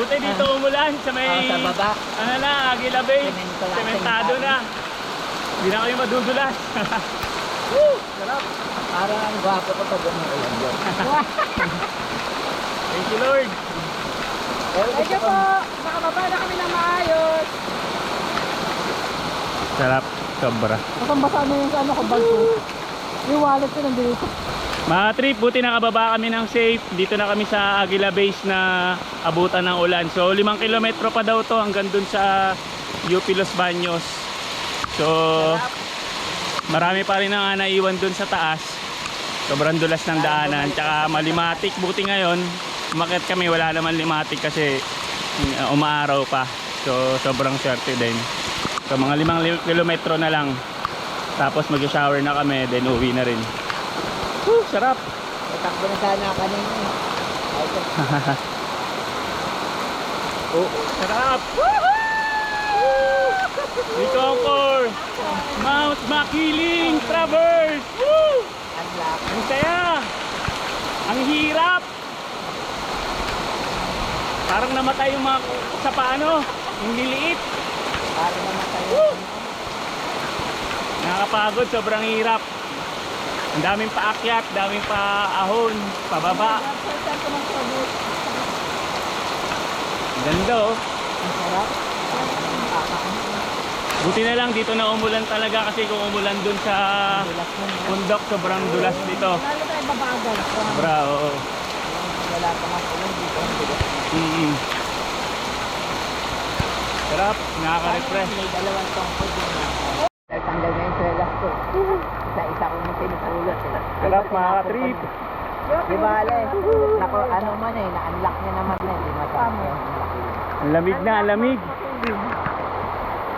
Buti dito umulan sa may... sa baba. Ano na, Aguila Bay. Sementado na. Hindi na kayo madudulas. Woo! Sarap. Parang ang gwapo ko pag umuulan doon. Thank you, Lord. Thank you po. Makababa na kami ng maayos. Sarap. Sobra. Masambasa na yung ano ko, bag ko. Yung wallet ko nandito. Mga trip, buti nakababa kami ng safe. Dito na kami sa Aguila Base na abutan ng ulan. So 5 kilometro pa daw to hanggang dun sa UP Los Baños. So marami pa rin ang naiwan dun sa taas. Sobrang dulas ng daanan. Tsaka malimatik. Buti ngayon, umakyat kami, wala naman limatik kasi umaaraw pa. So sobrang swerte din. So mga 5 kilometro na lang. Tapos mag-shower na kami, then uwi na rin. Woo, sarap. Takbo na sana kanina. Oh, sarap. Woohoo! We conquer Mount Makiling Traverse. Woo! Ang saya. Ang hirap. Parang namatay yung mga sa paano, yung liliit. Parang namatay. Nakakapagod, sobrang hirap. Ang daming paakyat, daming paahon, pababa. Ganda oh. Ang sarap. Buti na lang dito na umulan talaga kasi kung umulan dun sa bundok, sobrang dulas dito. Lalo tayo babagal. Sobra, oo. Wala pa nga ulan dito. Sarap, nakaka-refresh. May dalawang tongkod din na. Tanggal na yung selas ko. Isa ko nung pinutulot. Sarap mga trip. Di ba, Ale? Nako, ano man eh, na-unlock niya naman eh. Di masama. Ang lamig na, ang lamig.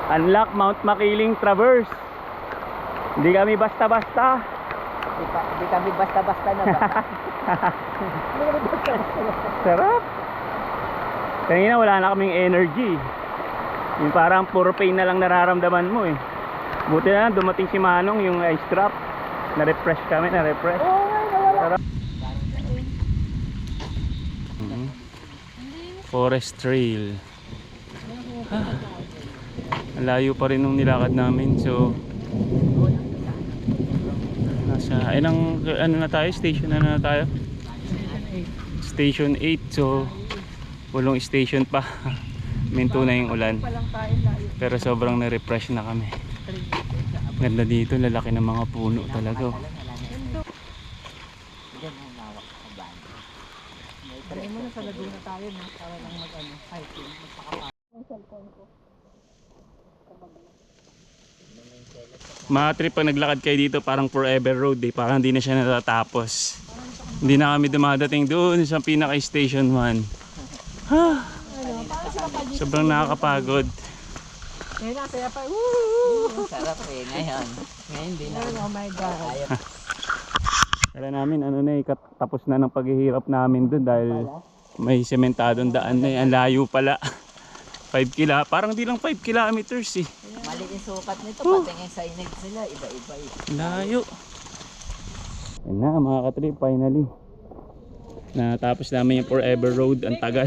Unlock Mount Makiling Traverse. Hindi kami basta-basta. Di kami basta-basta na ba? Sarap. Kanina wala na kaming energy. Yung parang puro pain na lang nararamdaman mo eh. Buti na lang dumating si Manong yung ice drop. Na-refresh kami, na-refresh. Sarap. Forest Trail. Ang layo pa rin nung nilakad namin. So nasa ano na tayo? Station na tayo? Station 8. So walong station pa. Minto na yung ulan. Pero sobrang na-refresh na kami. Ganda dito, lalaki ng mga puno talaga. Try mo na sa Laguna tayo na para lang mag-ano, hiking, magpakapa. Ang cellphone ko. Mga trip pag naglakad kayo dito parang forever road eh. Parang hindi na siya natatapos. Hindi na kami dumadating doon sa pinaka station 1. Sobrang nakakapagod. Ngayon na, saya pa. Sarap eh, ngayon. Ngayon din na. Oh my God. Kala namin ano na tapos na ng paghihirap namin doon dahil may sementadong daan na eh. Ang layo pala. 5 parang di lang 5 kilometers eh. Mali yung sukat nito, patingin sa inag sila, iba-iba eh. Layo. Yan na mga katrip, finally. Natapos namin yung forever road, ang tagal.